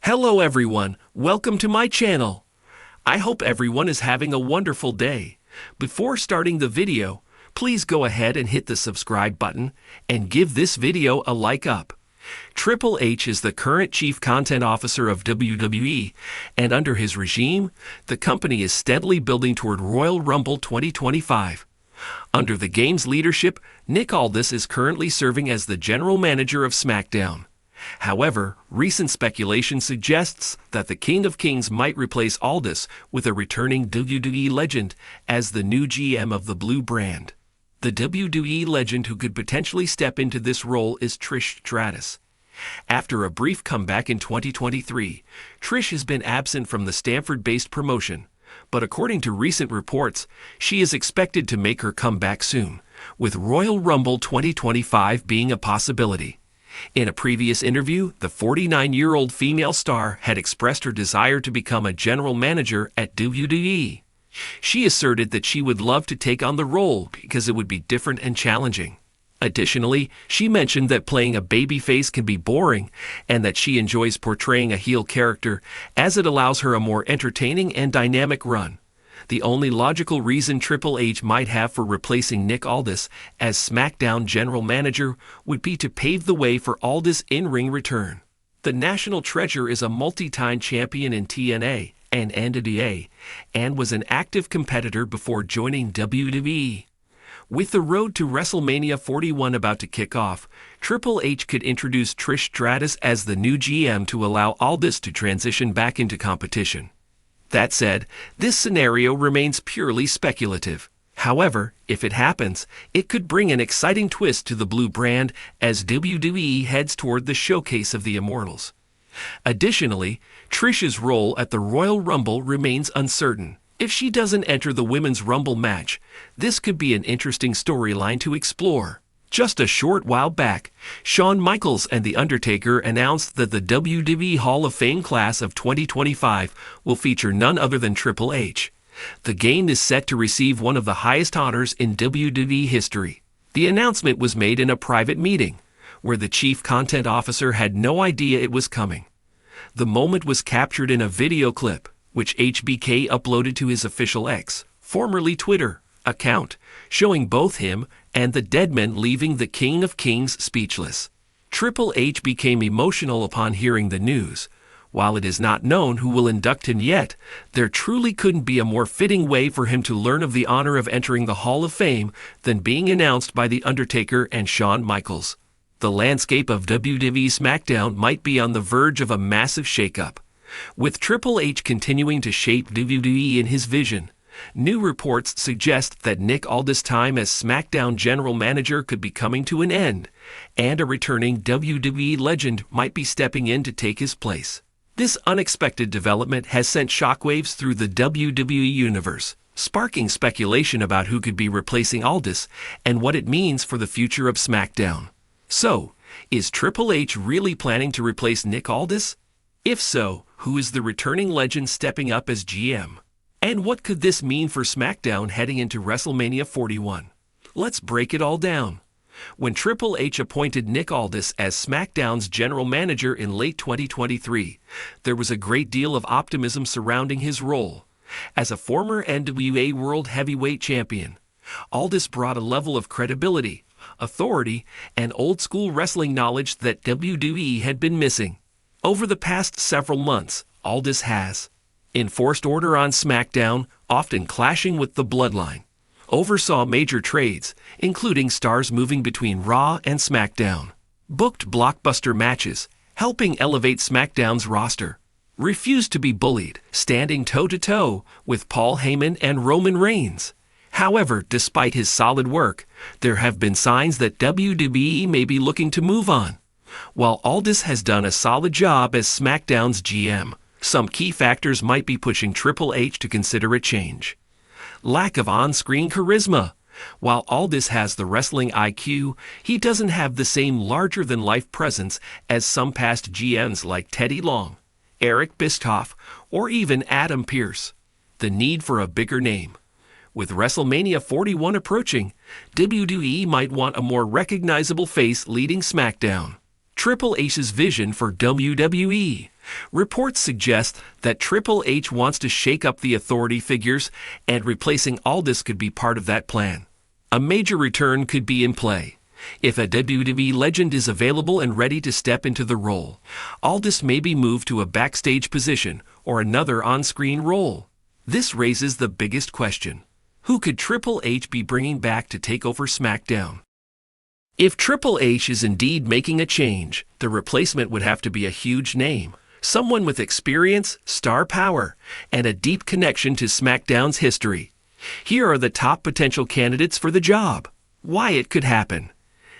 Hello everyone, welcome to my channel. I hope everyone is having a wonderful day. Before starting the video, please go ahead and hit the subscribe button and give this video a like up. Triple H is the current Chief Content Officer of WWE, and under his regime, the company is steadily building toward Royal Rumble 2025. Under the game's leadership, Nick Aldis is currently serving as the General Manager of SmackDown. However, recent speculation suggests that the King of Kings might replace Aldis with a returning WWE legend as the new GM of the Blue brand. The WWE legend who could potentially step into this role is Trish Stratus. After a brief comeback in 2023, Trish has been absent from the Stamford-based promotion, but according to recent reports, she is expected to make her comeback soon, with Royal Rumble 2025 being a possibility. In a previous interview, the 49-year-old female star had expressed her desire to become a general manager at WWE. She asserted that she would love to take on the role because it would be different and challenging. Additionally, she mentioned that playing a babyface can be boring and that she enjoys portraying a heel character as it allows her a more entertaining and dynamic run. The only logical reason Triple H might have for replacing Nick Aldis as SmackDown General Manager would be to pave the way for Aldis' in-ring return. The National Treasure is a multi-time champion in TNA and NWA, and was an active competitor before joining WWE. With the road to WrestleMania 41 about to kick off, Triple H could introduce Trish Stratus as the new GM to allow Aldis to transition back into competition. That said, this scenario remains purely speculative. However, if it happens, it could bring an exciting twist to the Blue brand as WWE heads toward the Showcase of the Immortals. Additionally, Trish's role at the Royal Rumble remains uncertain. If she doesn't enter the Women's Rumble match, this could be an interesting storyline to explore. Just a short while back, Shawn Michaels and The Undertaker announced that the WWE Hall of Fame class of 2025 will feature none other than Triple H. The Game is set to receive one of the highest honors in WWE history. The announcement was made in a private meeting, where the Chief Content Officer had no idea it was coming. The moment was captured in a video clip, which HBK uploaded to his official X, formerly Twitter, account, showing both him and the Deadman leaving the King of Kings speechless. Triple H became emotional upon hearing the news. While it is not known who will induct him yet, there truly couldn't be a more fitting way for him to learn of the honor of entering the Hall of Fame than being announced by The Undertaker and Shawn Michaels. The landscape of WWE SmackDown might be on the verge of a massive shakeup. With Triple H continuing to shape WWE in his vision, new reports suggest that Nick Aldis' time as SmackDown General Manager could be coming to an end, and a returning WWE legend might be stepping in to take his place. This unexpected development has sent shockwaves through the WWE universe, sparking speculation about who could be replacing Aldis and what it means for the future of SmackDown. So, is Triple H really planning to replace Nick Aldis? If so, who is the returning legend stepping up as GM? And what could this mean for SmackDown heading into WrestleMania 41? Let's break it all down. When Triple H appointed Nick Aldis as SmackDown's general manager in late 2023, there was a great deal of optimism surrounding his role. As a former NWA World Heavyweight Champion, Aldis brought a level of credibility, authority, and old-school wrestling knowledge that WWE had been missing. Over the past several months, Aldis has enforced order on SmackDown, often clashing with the Bloodline, oversaw major trades, including stars moving between Raw and SmackDown, booked blockbuster matches, helping elevate SmackDown's roster, refused to be bullied, standing toe-to-toe with Paul Heyman and Roman Reigns. However, despite his solid work, there have been signs that WWE may be looking to move on. While Aldis has done a solid job as SmackDown's GM, some key factors might be pushing Triple H to consider a change. Lack of on-screen charisma. While Aldis has the wrestling IQ, he doesn't have the same larger-than-life presence as some past GMs like Teddy Long, Eric Bischoff, or even Adam Pearce. The need for a bigger name. With WrestleMania 41 approaching, WWE might want a more recognizable face leading SmackDown. Triple H's vision for WWE. Reports suggest that Triple H wants to shake up the authority figures, and replacing Aldis could be part of that plan. A major return could be in play. If a WWE legend is available and ready to step into the role, Aldis may be moved to a backstage position or another on-screen role. This raises the biggest question. Who could Triple H be bringing back to take over SmackDown? If Triple H is indeed making a change, the replacement would have to be a huge name. Someone with experience, star power, and a deep connection to SmackDown's history. Here are the top potential candidates for the job. Why it could happen.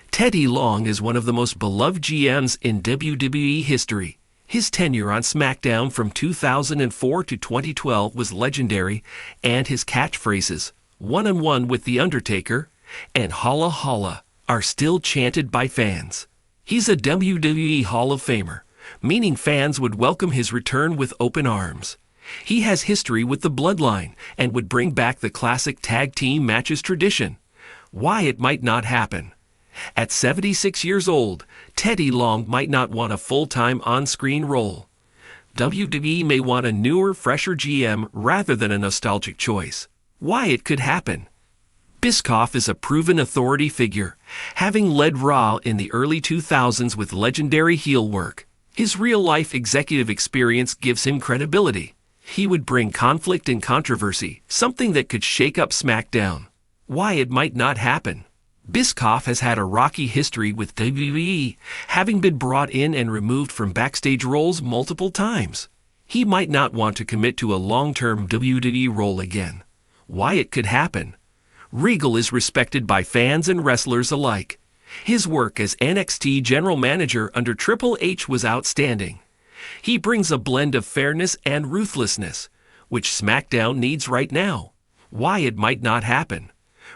Teddy Long is one of the most beloved GMs in WWE history. His tenure on SmackDown from 2004 to 2012 was legendary, and his catchphrases, "One-on-one with The Undertaker" and "Holla Holla," are still chanted by fans. He's a WWE Hall of Famer, meaning fans would welcome his return with open arms. He has history with the Bloodline and would bring back the classic tag team matches tradition. Why it might not happen. At 76 years old, Teddy Long might not want a full-time on-screen role. WWE may want a newer, fresher GM rather than a nostalgic choice. Why it could happen. Bischoff is a proven authority figure, having led Raw in the early 2000s with legendary heel work. His real-life executive experience gives him credibility. He would bring conflict and controversy, something that could shake up SmackDown. Why it might not happen. Bischoff has had a rocky history with WWE, having been brought in and removed from backstage roles multiple times. He might not want to commit to a long-term WWE role again. Why it could happen. Regal is respected by fans and wrestlers alike. His work as NXT General Manager under Triple H was outstanding. He brings a blend of fairness and ruthlessness, which SmackDown needs right now. Why it might not happen.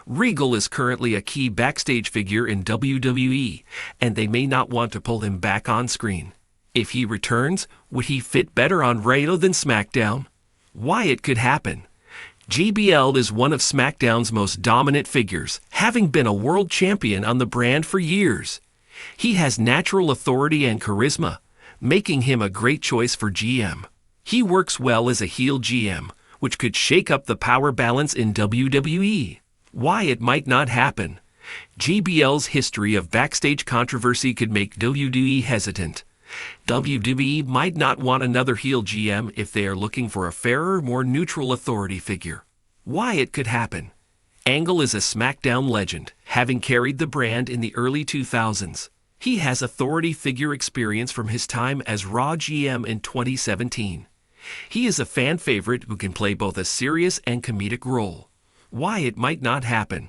Regal is currently a key backstage figure in WWE, and they may not want to pull him back on screen. If he returns, would he fit better on Raw than SmackDown? Why it could happen. JBL is one of SmackDown's most dominant figures, having been a world champion on the brand for years. He has natural authority and charisma, making him a great choice for GM. He works well as a heel GM, which could shake up the power balance in WWE. Why it might not happen. JBL's history of backstage controversy could make WWE hesitant. WWE might not want another heel GM if they are looking for a fairer, more neutral authority figure. Why it could happen. Angle is a SmackDown legend, having carried the brand in the early 2000s. He has authority figure experience from his time as Raw GM in 2017. He is a fan favorite who can play both a serious and comedic role. Why it might not happen.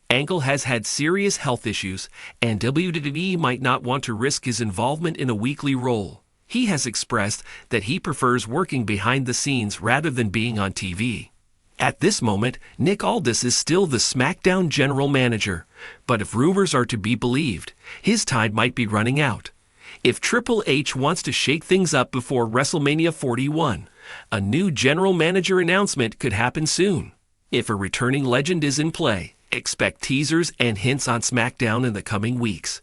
Angle has had serious health issues, and WWE might not want to risk his involvement in a weekly role. He has expressed that he prefers working behind the scenes rather than being on TV. At this moment, Nick Aldis is still the SmackDown General Manager, but if rumors are to be believed, his time might be running out. If Triple H wants to shake things up before WrestleMania 41, a new General Manager announcement could happen soon. If a returning legend is in play, expect teasers and hints on SmackDown in the coming weeks.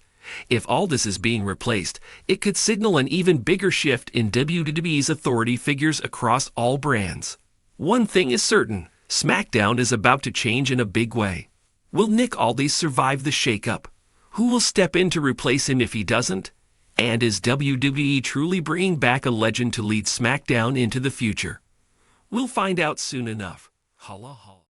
If Aldis is being replaced, it could signal an even bigger shift in WWE's authority figures across all brands. One thing is certain, SmackDown is about to change in a big way. Will Nick Aldis survive the shakeup? Who will step in to replace him if he doesn't? And is WWE truly bringing back a legend to lead SmackDown into the future? We'll find out soon enough. Holla holla.